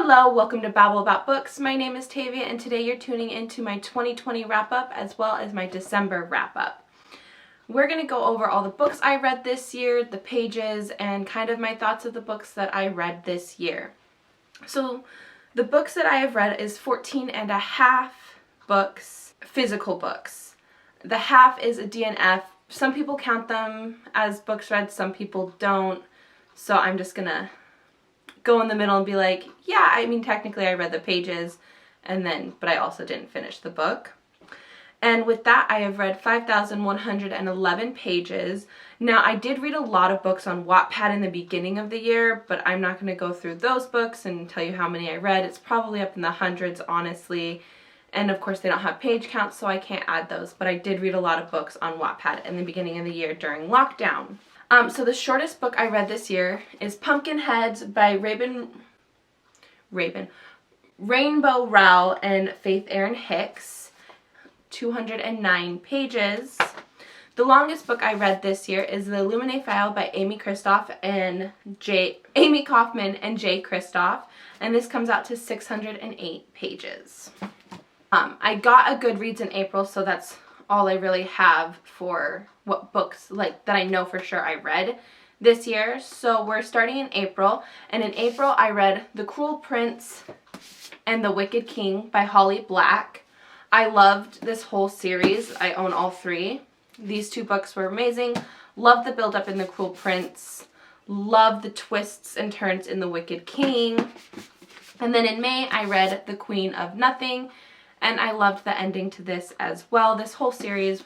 Hello, welcome to Babble About Books. My name is Tavia and today you're tuning into my 2020 wrap-up as well as my December wrap-up. We're going to go over all the books I read this year, the pages, and kind of my thoughts of the books that I read this year. So the books that I have read is 14 and a half books, physical books. The half is a DNF. Some people count them as books read, some people don't. So I'm just going to go in the middle and be like, yeah, I mean, technically I read the pages, but I also didn't finish the book. And with that, I have read 5,111 pages. Now, I did read a lot of books on Wattpad in the beginning of the year, but I'm not going to go through those books and tell you how many I read. It's probably up in the hundreds, honestly. And of course, they don't have page counts, so I can't add those. But I did read a lot of books on Wattpad in the beginning of the year during lockdown. So the shortest book I read this year is Pumpkinheads by Rainbow Rowell and Faith Erin Hicks, 209 pages. The longest book I read this year is The Illuminae File by Amy Kaufman and Jay Kristoff, and this comes out to 608 pages. I got a Goodreads in April, so that's all I really have for what books that I know for sure I read this year. So we're starting in April, and in April I read The Cruel Prince and The Wicked King by Holly Black. I loved this whole series. I own all three. These two books were amazing. Loved the build up in The Cruel Prince. Loved the twists and turns in The Wicked King. And then in May I read The Queen of Nothing, and I loved the ending to this as well. This whole series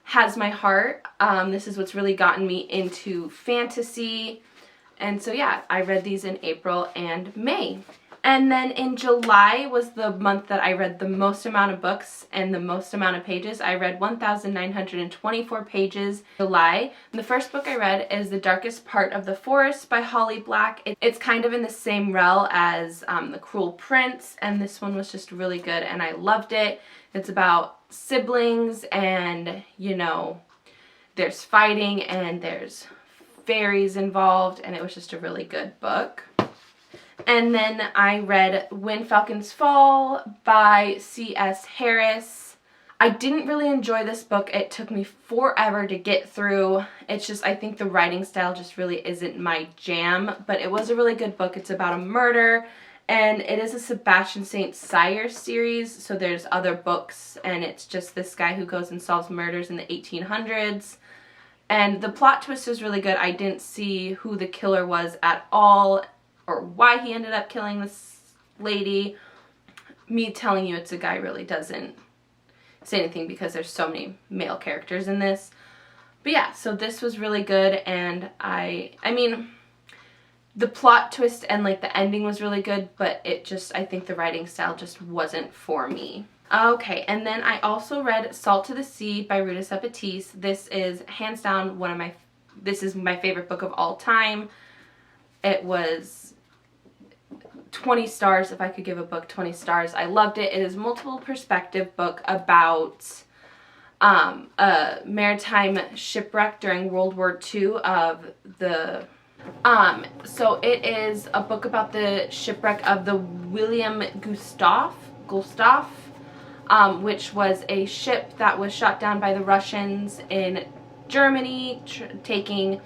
has my heart. This is what's really gotten me into fantasy. And so yeah, I read these in April and May. And then in July was the month that I read the most amount of books and the most amount of pages. I read 1,924 pages in July. And the first book I read is The Darkest Part of the Forest by Holly Black. It's kind of in the same realm as The Cruel Prince, and this one was just really good and I loved it. It's about siblings and, there's fighting and there's fairies involved, and it was just a really good book. And then I read When Falcons Fall by C.S. Harris. I didn't really enjoy this book. It took me forever to get through. It's just, I think the writing style just really isn't my jam, but it was a really good book. It's about a murder, and it is a Sebastian St. Cyr series, so there's other books, and it's just this guy who goes and solves murders in the 1800s. And the plot twist is really good. I didn't see who the killer was at all, or why he ended up killing this lady. Me telling you it's a guy really doesn't say anything because there's so many male characters in this. But yeah, so this was really good, and I mean, the plot twist and the ending was really good, but I think the writing style just wasn't for me. Okay, and then I also read Salt to the Sea by Ruta Sepetys. This is hands down this is my favorite book of all time. It was 20 stars if I could give a book 20 stars. I loved it. It is a multiple perspective book about a maritime shipwreck during World War II so it is a book about the shipwreck of the William Gustave, which was a ship that was shot down by the Russians in Germany, taking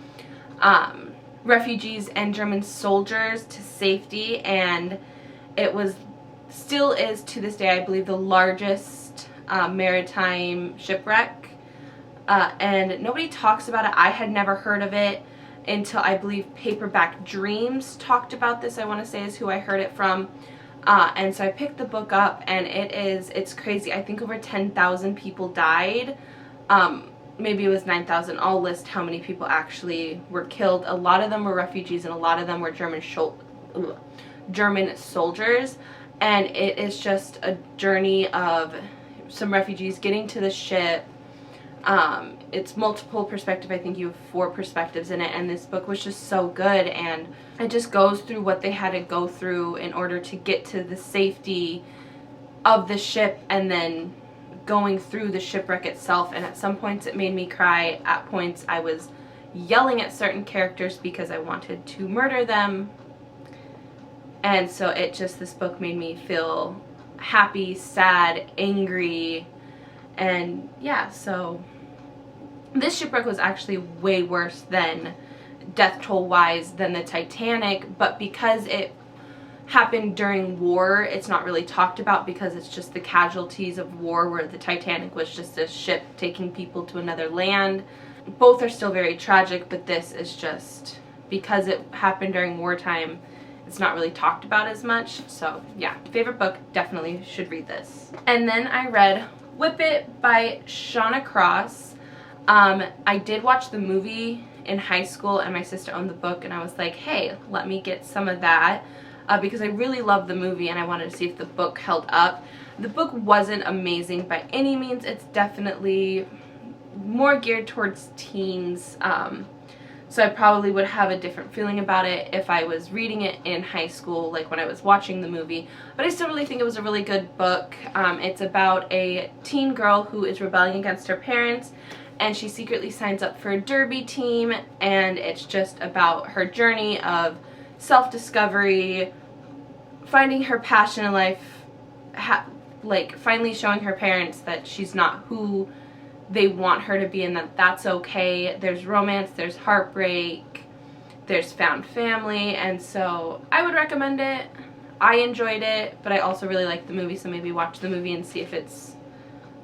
refugees and German soldiers to safety, and it still is to this day, I believe, the largest maritime shipwreck, and nobody talks about it. I had never heard of it until I believe Paperback Dreams talked about this, I want to say is who I heard it from, and so I picked the book up, and it's crazy. I think over 10,000 people died. Maybe it was 9,000. I'll list how many people actually were killed. A lot of them were refugees, and a lot of them were German soldiers. And it is just a journey of some refugees getting to the ship. It's multiple perspective. I think you have 4 perspectives in it, and this book was just so good, and it just goes through what they had to go through in order to get to the safety of the ship, and then going through the shipwreck itself. And at some points it made me cry. At points I was yelling at certain characters because I wanted to murder them. And so this book made me feel happy, sad, angry, and yeah, so this shipwreck was actually way worse than death toll wise than the Titanic, but because it happened during war, it's not really talked about because it's just the casualties of war, where the Titanic was just a ship taking people to another land. Both are still very tragic, but this is just, because it happened during wartime, it's not really talked about as much. So yeah, favorite book, definitely should read this. And then I read Whip It by Shauna Cross. I did watch the movie in high school, and my sister owned the book, and I was like, hey, let me get some of that, because I really loved the movie and I wanted to see if the book held up. The book wasn't amazing by any means. It's definitely more geared towards teens, so I probably would have a different feeling about it if I was reading it in high school, like when I was watching the movie. But I still really think it was a really good book. It's about a teen girl who is rebelling against her parents, and she secretly signs up for a derby team, and it's just about her journey of self-discovery, finding her passion in life, like finally showing her parents that she's not who they want her to be, and that that's okay. There's romance, there's heartbreak, there's found family, and so I would recommend it. I enjoyed it, but I also really liked the movie, so maybe watch the movie and see if it's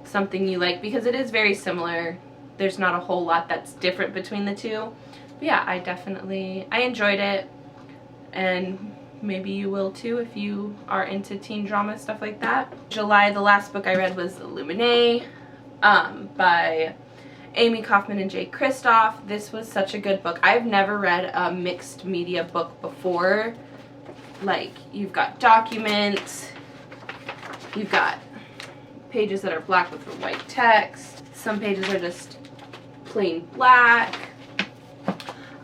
something you like, because it is very similar. There's not a whole lot that's different between the two. But yeah, I enjoyed it, and maybe you will too if you are into teen drama, stuff like that. July, the last book I read was Illuminae, by Amy Kaufman and Jay Kristoff. This was such a good book. I've never read a mixed media book before. Like, you've got documents, you've got pages that are black with white text, some pages are just plain black,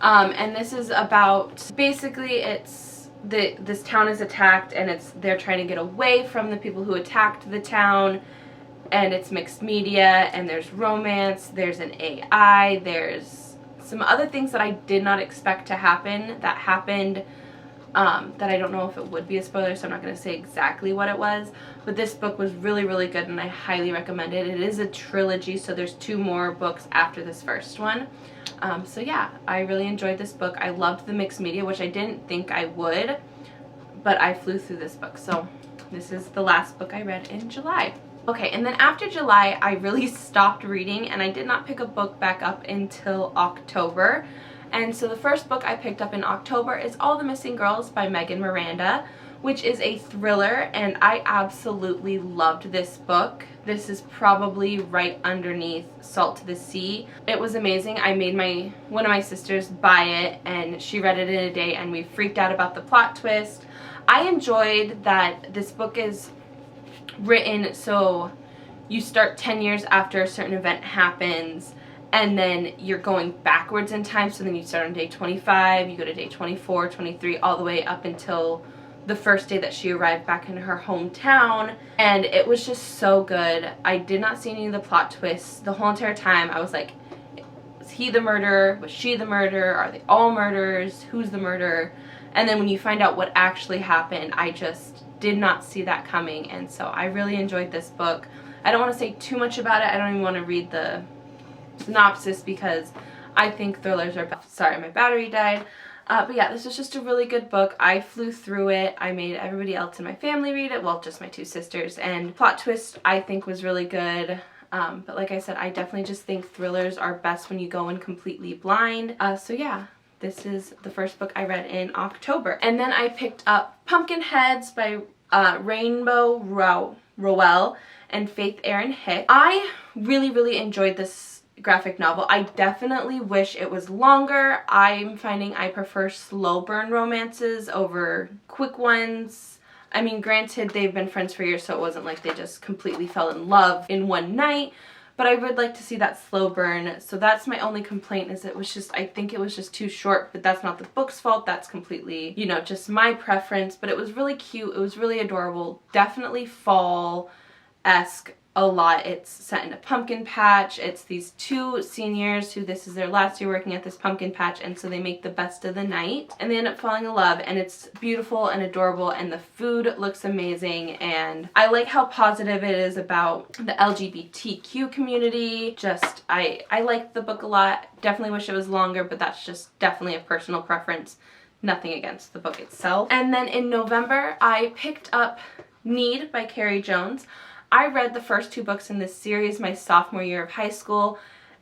and this is about, basically it's this town is attacked, and they're trying to get away from the people who attacked the town. And it's mixed media, and there's romance, there's an AI, there's some other things that I did not expect to happen that happened, that I don't know if it would be a spoiler, so I'm not going to say exactly what it was. But this book was really, really good, and I highly recommend it. It is a trilogy, so there's 2 more books after this first one. So yeah, I really enjoyed this book. I loved the mixed media, which I didn't think I would, but I flew through this book. So this is the last book I read in July. Okay, and then after July, I really stopped reading, and I did not pick a book back up until October. And so the first book I picked up in October is All the Missing Girls by Megan Miranda, which is a thriller, and I absolutely loved this book. This is probably right underneath Salt to the Sea. It was amazing. I made one of my sisters buy it, and she read it in a day, and we freaked out about the plot twist. I enjoyed that this book is written so you start 10 years after a certain event happens, and then you're going backwards in time. So then you start on day 25, you go to day 24, 23, all the way up until the first day that she arrived back in her hometown. And it was just so good. I did not see any of the plot twists the whole entire time. I was like, was he the murderer? Was she the murderer? Are they all murderers? Who's the murderer? And then when you find out what actually happened, I just did not see that coming, and so I really enjoyed this book. I don't want to say too much about it. I don't even want to read the synopsis because I think thrillers are best. Sorry, my battery died. But yeah, this was just a really good book. I flew through it. I made everybody else in my family read it. Well, just my 2 sisters. And plot twist I think was really good. But like I said, I definitely just think thrillers are best when you go in completely blind. So yeah. This is the first book I read in October. And then I picked up Pumpkinheads by Rainbow Rowell and Faith Erin Hicks. I really, really enjoyed this graphic novel. I definitely wish it was longer. I'm finding I prefer slow burn romances over quick ones. I mean, granted, they've been friends for years, so it wasn't like they just completely fell in love in one night. But I would like to see that slow burn. So that's my only complaint, is it was just, I think it was just too short, but that's not the book's fault. That's completely, you know, just my preference. But it was really cute. It was really adorable. Definitely fall-esque a lot. It's set in a pumpkin patch. It's these two seniors who this is their last year working at this pumpkin patch, and so they make the best of the night and they end up falling in love, and it's beautiful and adorable, and the food looks amazing, and I like how positive it is about the LGBTQ community. Just I like the book a lot. Definitely wish it was longer, but that's just definitely a personal preference. Nothing against the book itself. And then in November I picked up Need by Carrie Jones. I read the first 2 books in this series my sophomore year of high school,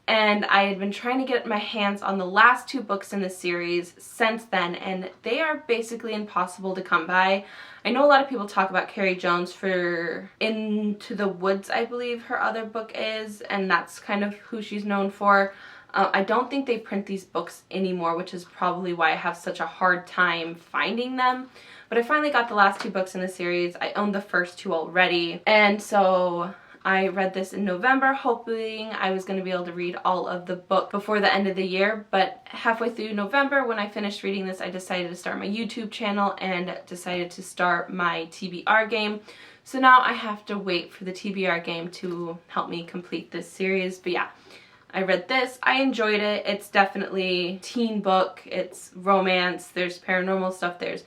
and I had been trying to get my hands on the last 2 books in the series since then, and they are basically impossible to come by. I know a lot of people talk about Carrie Jones for Into the Woods, I believe her other book is, and that's kind of who she's known for. I don't think they print these books anymore, which is probably why I have such a hard time finding them. But I finally got the last 2 books in the series. I owned the first 2 already. And so I read this in November, hoping I was going to be able to read all of the book before the end of the year. But halfway through November, when I finished reading this, I decided to start my YouTube channel and decided to start my TBR game. So now I have to wait for the TBR game to help me complete this series. But yeah, I read this. I enjoyed it. It's definitely a teen book. It's romance. There's paranormal stuff. There's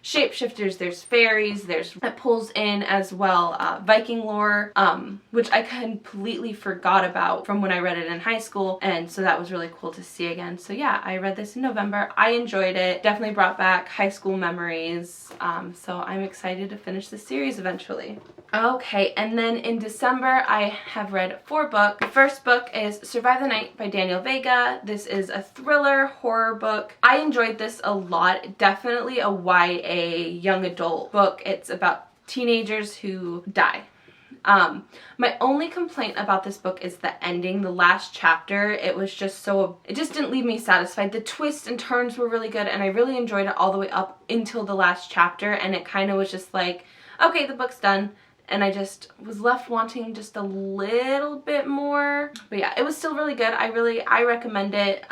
shapeshifters, there's fairies, it pulls in as well Viking lore, which I completely forgot about from when I read it in high school, and so that was really cool to see again. So yeah, I read this in November. I enjoyed it. Definitely brought back high school memories, so I'm excited to finish the series eventually. Okay, and then in December I have read 4 books. The first book is Survive the Night by Daniel Vega. This is a thriller horror book. I enjoyed this a lot. Definitely a YA young adult book. It's about teenagers who die. My only complaint about this book is the ending, the last chapter. It just didn't leave me satisfied. The twists and turns were really good, and I really enjoyed it all the way up until the last chapter, and it kind of was just like, okay, the book's done. And I just was left wanting just a little bit more. But yeah, it was still really good. I recommend it.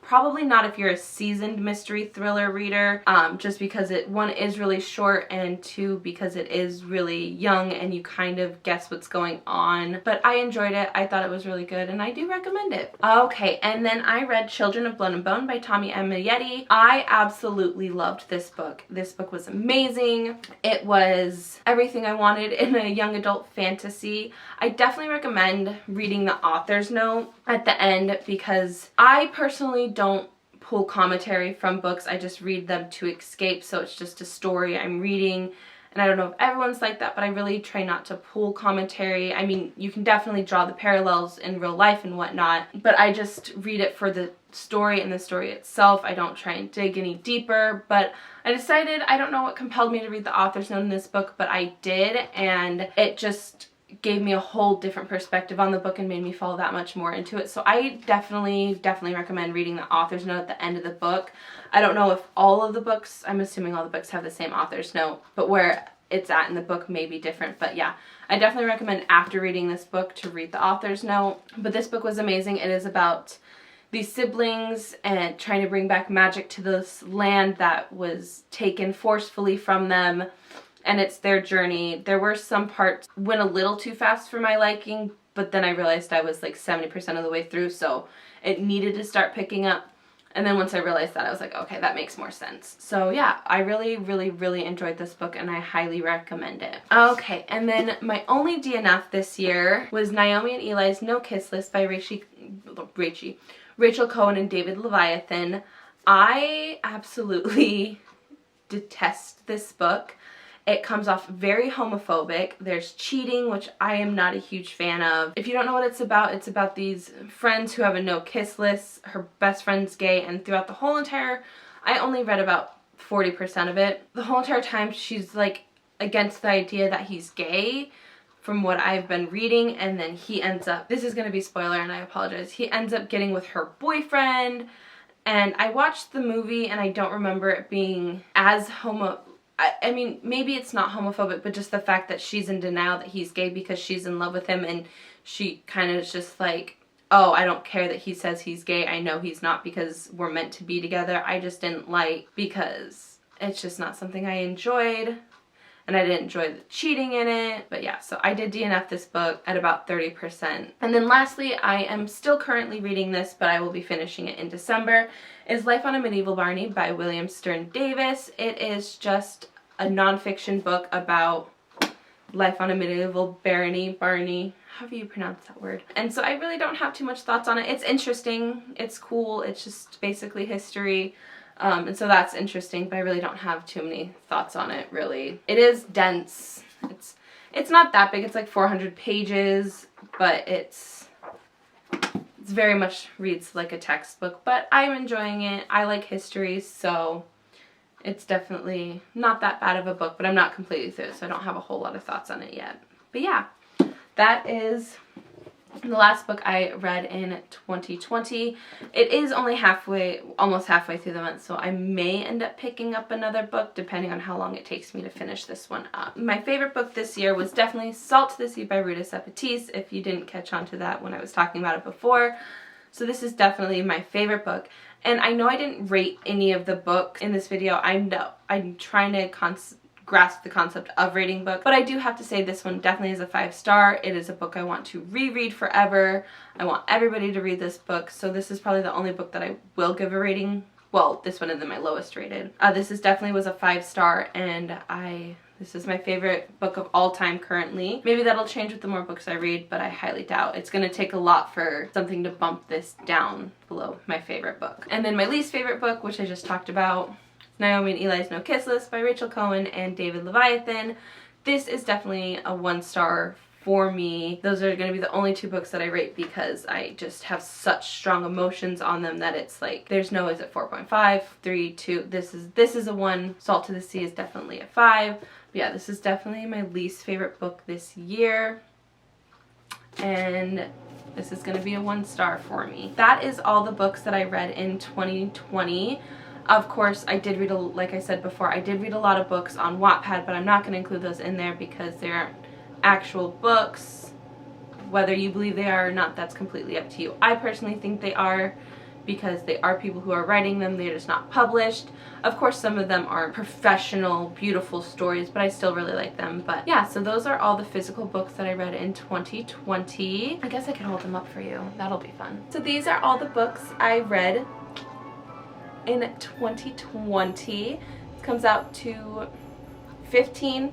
Probably not if you're a seasoned mystery thriller reader, just because one is really short, and 2, because it is really young and you kind of guess what's going on. But I enjoyed it. I thought it was really good, and I do recommend it. Okay, and then I read Children of Blood and Bone by Tomi Ameyedi. I absolutely loved this book. This book was amazing. It was everything I wanted in a young adult fantasy. I definitely recommend reading the author's note at the end, because I personally don't pull commentary from books. I just read them to escape, so it's just a story I'm reading. And I don't know if everyone's like that, but I really try not to pull commentary. I mean, you can definitely draw the parallels in real life and whatnot, but I just read it for the story and the story itself. I don't try and dig any deeper, but I decided, I don't know what compelled me to read the author's note in this book, but I did, and it just gave me a whole different perspective on the book and made me fall that much more into it. So I definitely recommend reading the author's note at the end of the book. I don't know if all of the books, I'm assuming all the books have the same author's note, but where it's at in the book may be different. But yeah, I definitely recommend after reading this book to read the author's note. But this book was amazing. It is about these siblings and trying to bring back magic to this land that was taken forcefully from them. And it's their journey. There were some parts went a little too fast for my liking, but then I realized I was like 70% of the way through, so it needed to start picking up. And then once I realized that, I was like, okay, that makes more sense. So yeah, I really enjoyed this book, and I highly recommend it. Okay, and then my only DNF this year was Naomi and Eli's No Kiss List by Rachel Cohen and David Leviathan. I absolutely detest this book. It comes off very homophobic. There's cheating, which I am not a huge fan of. If you don't know what it's about these friends who have a no-kiss list. Her best friend's gay, and throughout the whole entire, I only read about 40% of it. The whole entire time she's like against the idea that he's gay from what I've been reading, and then he ends up, this is going to be spoiler and I apologize, he ends up getting with her boyfriend. And I watched the movie and I don't remember it being as I mean, maybe it's not homophobic, but just the fact that she's in denial that he's gay because she's in love with him, and she kind of is just like, oh, I don't care that he says he's gay. I know he's not because we're meant to be together. I just didn't like, because it's just not something I enjoyed. and I didn't enjoy the cheating in it. But yeah, so I did DNF this book at about 30%. And then lastly, I am still currently reading this, but I will be finishing it in December, is Life on a Medieval Barney by William Stearns Davis. It is just a nonfiction book about life on a medieval barony, however you pronounce that word. And so I really don't have too much thoughts on it. It's interesting, it's cool, it's just basically history. And so that's interesting, but I really don't have too many thoughts on it, really. It is dense. It's not that big. It's like 400 pages, but it's very much reads like a textbook. But I'm enjoying it. I like history, so it's definitely not that bad of a book, but I'm not completely through it, so I don't have a whole lot of thoughts on it yet. But yeah, that is the last book I read in 2020. It is only almost halfway through the month, so I may end up picking up another book depending on how long it takes me to finish this one up. My favorite book this year was definitely Salt to the Sea by Ruta Sepetys, if you didn't catch on to that when I was talking about it before. So this is definitely my favorite book. And I know I didn't rate any of the books in this video. I'm trying to grasp the concept of rating books, but I do have to say this one definitely is a 5-star. It is a book I want to reread forever. I want everybody to read this book, so this is probably the only book that I will give a rating. Well, this one is my lowest rated. This is definitely was a 5-star, and this is my favorite book of all time currently. Maybe that'll change with the more books I read, but I highly doubt. It's gonna take a lot for something to bump this down below my favorite book. And then my least favorite book, which I just talked about, Naomi and Eli's No Kiss List by Rachel Cohen and David Leviathan. This is definitely a 1-star for me. Those are going to be the only 2 books that I rate because I just have such strong emotions on them that it's like, there's no, is it 4.5, 3, 2, this is a 1. Salt to the Sea is definitely a 5. But yeah, this is definitely my least favorite book this year. And this is going to be a 1-star for me. That is all the books that I read in 2020. Of course, I did read, like I said before, I did read a lot of books on Wattpad, but I'm not going to include those in there because they aren't actual books. Whether you believe they are or not, that's completely up to you. I personally think they are because they are people who are writing them. They're just not published. Of course, some of them are professional, beautiful stories, but I still really like them. But yeah, so those are all the physical books that I read in 2020. I guess I can hold them up for you. That'll be fun. So these are all the books I read in 2020. It comes out to 15,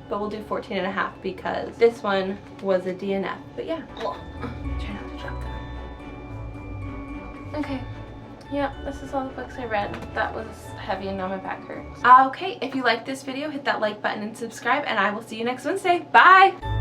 but we'll do 14 and a half because this one was a DNF. But yeah, try not to drop that. Okay, yeah, this is all the books I read. That was heavy and now my back hurts. Okay, if you like this video, hit that like button and subscribe, and I will see you next Wednesday. Bye!